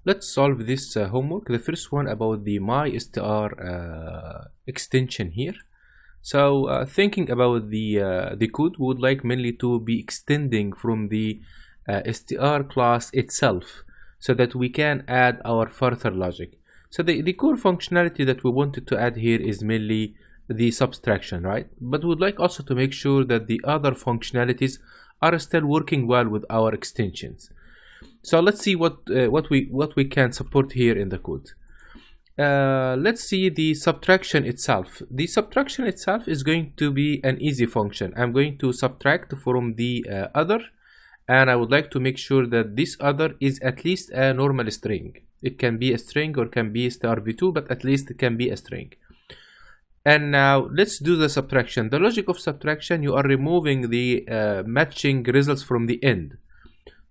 Let's solve this homework. The first one about the mystr extension here. So thinking about the code, we would like mainly to be extending from the str class itself so that we can add our further logic. So the core functionality that we wanted to add here is mainly the subtraction, right? But we would like also to make sure that the other functionalities are still working well with our extensions. So let's see what we can support here in the code. Let's see the subtraction itself. The subtraction itself is going to be an easy function. I'm going to subtract from the other, and I would like to make sure that this other is at least a normal string. It can be a string or can be *v2, but at least it can be a string. And now let's do the subtraction. The logic of subtraction, you are removing the matching results from the end.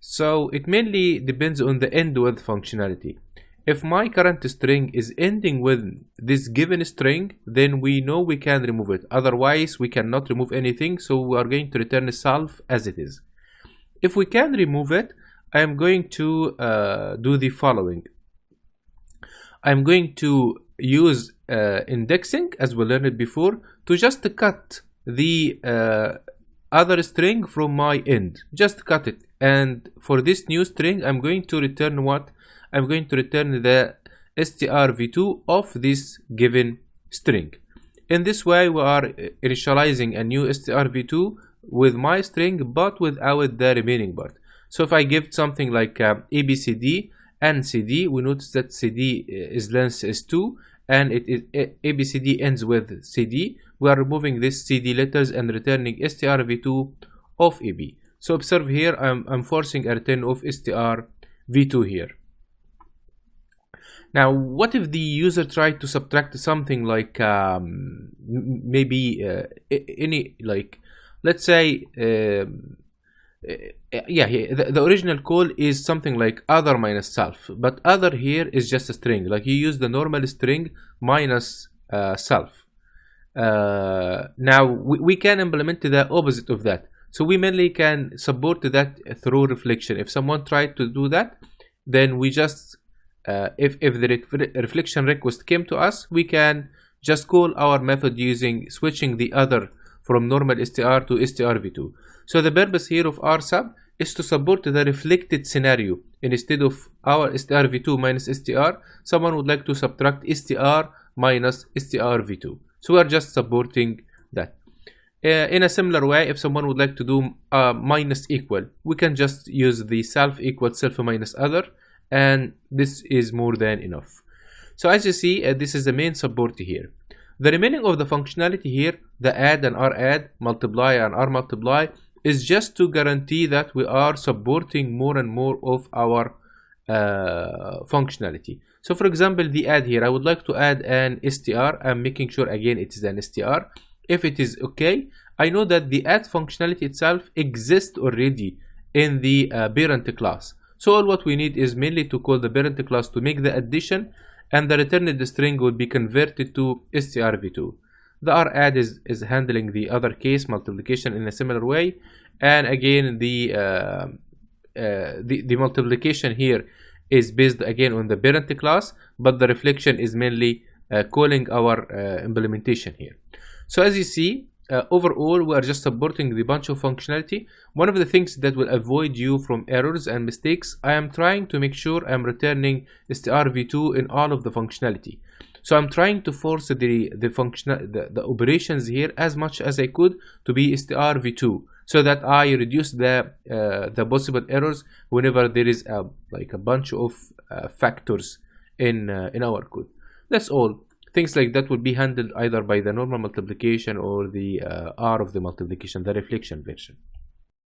So it mainly depends on the end with functionality. If my current string is ending with this given string, then we know we can remove it. Otherwise, we cannot remove anything, so we are going to return self as it is. If we can remove it, I am going to do the following. I'm going to use indexing, as we learned before, to just cut the other string from my end. Just cut it. And for this new string, I'm going to return what? I'm going to return the strv2 of this given string. In this way, we are initializing a new strv2 with my string, but without the remaining part. So if I give something like abcd and cd, we notice that cd is length is 2, and it is abcd ends with cd. We are removing this cd letters and returning strv2 of ab. So observe here, I'm forcing a return of strv2 here. Now, what if the user tried to subtract something like maybe any, like, let's say, the original call is something like other minus self, but other here is just a string. Like you use the normal string minus self. Now we can implement the opposite of that. So we mainly can support that through reflection. If someone tried to do that, then we just if the reflection request came to us, we can just call our method using switching the other from normal str to strv2. So the purpose here of our sub is to support the reflected scenario. Instead of our strv2 minus str, someone would like to subtract str minus strv2. So we are just supporting that. In a similar way, if someone would like to do minus equal, we can just use the self equal self minus other, and this is more than enough. So as you see, this is the main support here. The remaining of the functionality here, the add and radd, multiply and rmultiply, is just to guarantee that we are supporting more and more of our functionality. So for example, the add here, I would like to add an str. I'm making sure again it is an str. If it is okay, I know that the add functionality itself exists already in the parent class. So all what we need is mainly to call the parent class to make the addition, and the returned string will be converted to strv2. The radd is handling the other case, multiplication, in a similar way, and again the multiplication here is based again on the parent class, but the reflection is mainly calling our implementation here. So as you see, overall we are just supporting the bunch of functionality. One of the things that will avoid you from errors and mistakes, I am trying to make sure I'm returning strv2 in all of the functionality. So I'm trying to force the operations here as much as I could to be strv2, so that I reduce the possible errors whenever there is like a bunch of factors in our code. That's all. Things like that will be handled either by the normal multiplication or the R of the multiplication, the reflection version.